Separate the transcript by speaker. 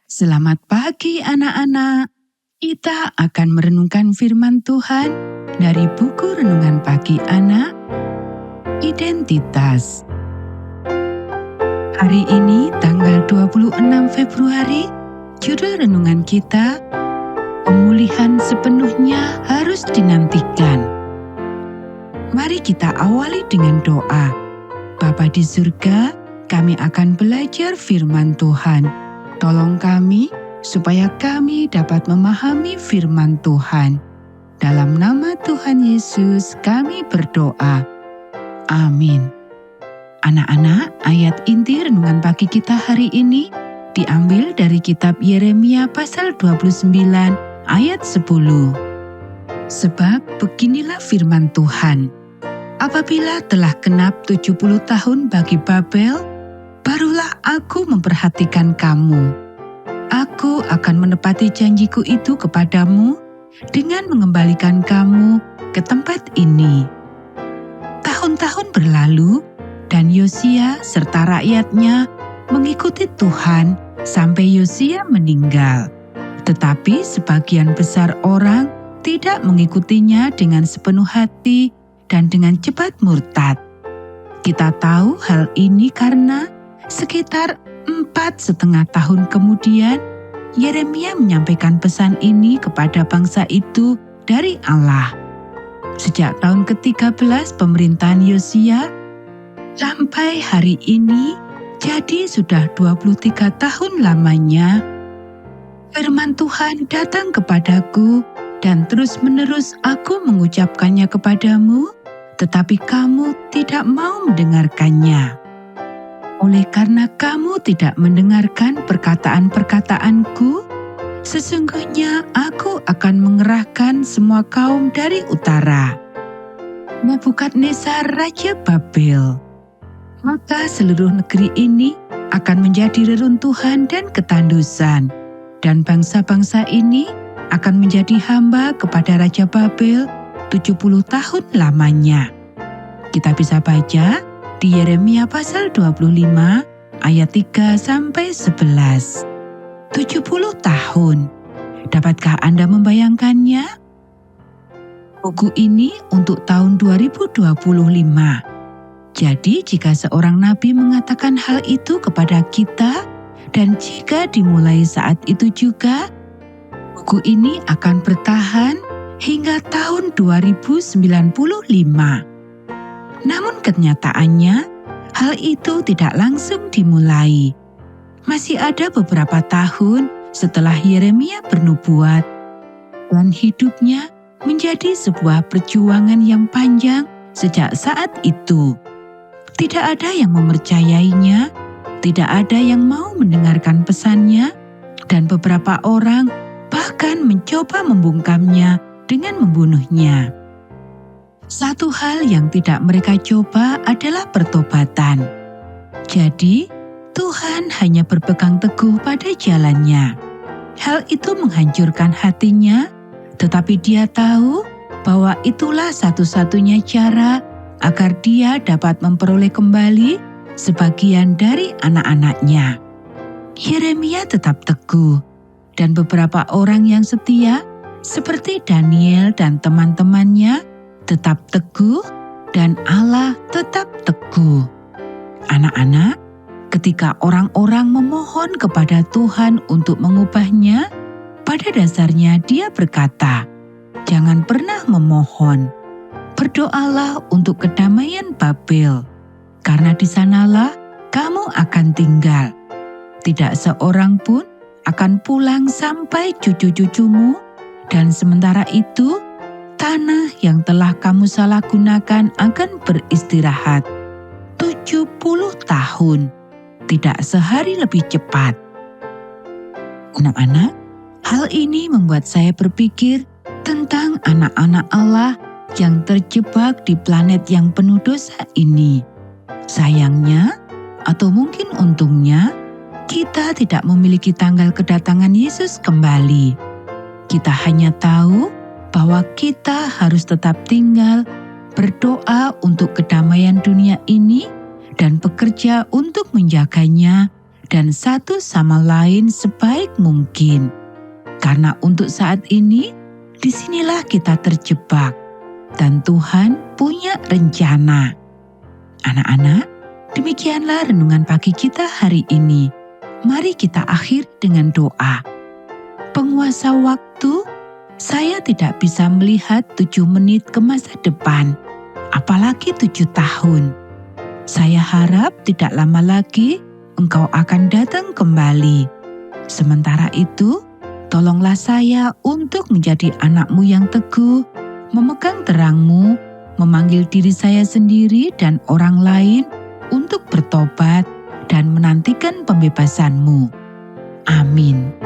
Speaker 1: Selamat pagi anak-anak. Kita akan merenungkan firman Tuhan dari buku Renungan Pagi Anak, Identitas. Hari ini tanggal 26 Februari, judul renungan kita, Pemulihan Sepenuhnya Harus Dinantikan. Mari kita awali dengan doa. Bapa di surga, kami akan belajar firman Tuhan. Tolong kami supaya kami dapat memahami firman Tuhan. Dalam nama Tuhan Yesus kami berdoa. Amin. Anak-anak, ayat inti renungan pagi kita hari ini diambil dari kitab Yeremia pasal 29 ayat 10. Sebab beginilah firman Tuhan. Apabila telah genap 70 tahun bagi Babel, barulah aku memperhatikan kamu. Aku akan menepati janjiku itu kepadamu dengan mengembalikan kamu ke tempat ini. Tahun-tahun berlalu dan Yosia serta rakyatnya mengikuti Tuhan sampai Yosia meninggal. Tetapi sebagian besar orang tidak mengikutinya dengan sepenuh hati dan dengan cepat murtad. Kita tahu hal ini karena sekitar 4,5 tahun kemudian, Yeremia menyampaikan pesan ini kepada bangsa itu dari Allah. Sejak tahun ke-13 pemerintahan Yosia, sampai hari ini, jadi sudah 23 tahun lamanya, firman Tuhan datang kepadaku dan terus-menerus aku mengucapkannya kepadamu, tetapi kamu tidak mau mendengarkannya. Oleh karena kamu tidak mendengarkan perkataan-perkataanku, sesungguhnya aku akan mengerahkan semua kaum dari utara, Nebukadnezar Raja Babel. Maka seluruh negeri ini akan menjadi reruntuhan dan ketandusan, dan bangsa-bangsa ini akan menjadi hamba kepada Raja Babel 70 tahun lamanya. Kita bisa baca di Yeremia pasal 25 ayat 3-11. 70 tahun. Dapatkah Anda membayangkannya? Buku ini untuk tahun 2025. Jadi jika seorang nabi mengatakan hal itu kepada kita, dan jika dimulai saat itu juga, buku ini akan bertahan hingga tahun 2095. Namun kenyataannya, hal itu tidak langsung dimulai. Masih ada beberapa tahun setelah Yeremia bernubuat, dan hidupnya menjadi sebuah perjuangan yang panjang sejak saat itu. Tidak ada yang mempercayainya, tidak ada yang mau mendengarkan pesannya, dan beberapa orang bahkan mencoba membungkamnya dengan membunuhnya. Satu hal yang tidak mereka coba adalah pertobatan. Jadi, Tuhan hanya berpegang teguh pada jalannya. Hal itu menghancurkan hatinya, tetapi dia tahu bahwa itulah satu-satunya cara agar dia dapat memperoleh kembali sebagian dari anak-anaknya. Yeremia tetap teguh, dan beberapa orang yang setia, seperti Daniel dan teman-temannya, tetap teguh, dan Allah tetap teguh. Anak-anak, ketika orang-orang memohon kepada Tuhan untuk mengubahnya, pada dasarnya Dia berkata, "Jangan pernah memohon. Berdoalah untuk kedamaian Babel, karena di sanalah kamu akan tinggal. Tidak seorang pun akan pulang sampai cucu-cucumu, dan sementara itu, tanah yang telah kamu salah gunakan akan beristirahat 70 tahun, tidak sehari lebih cepat." Anak-anak, hal ini membuat saya berpikir tentang anak-anak Allah yang terjebak di planet yang penuh dosa ini. Sayangnya, atau mungkin untungnya, kita tidak memiliki tanggal kedatangan Yesus kembali. Kita hanya tahu bahwa kita harus tetap tinggal, berdoa untuk kedamaian dunia ini, dan bekerja untuk menjaganya dan satu sama lain sebaik mungkin. Karena untuk saat ini, disinilah kita terjebak dan Tuhan punya rencana. Anak-anak, demikianlah renungan pagi kita hari ini. Mari kita akhiri dengan doa. Penguasa waktu, saya tidak bisa melihat 7 menit ke masa depan, apalagi 7 tahun. Saya harap tidak lama lagi Engkau akan datang kembali. Sementara itu, tolonglah saya untuk menjadi anak-Mu yang teguh, memegang terang-Mu, memanggil diri saya sendiri dan orang lain untuk bertobat dan menantikan pembebasan-Mu. Amin.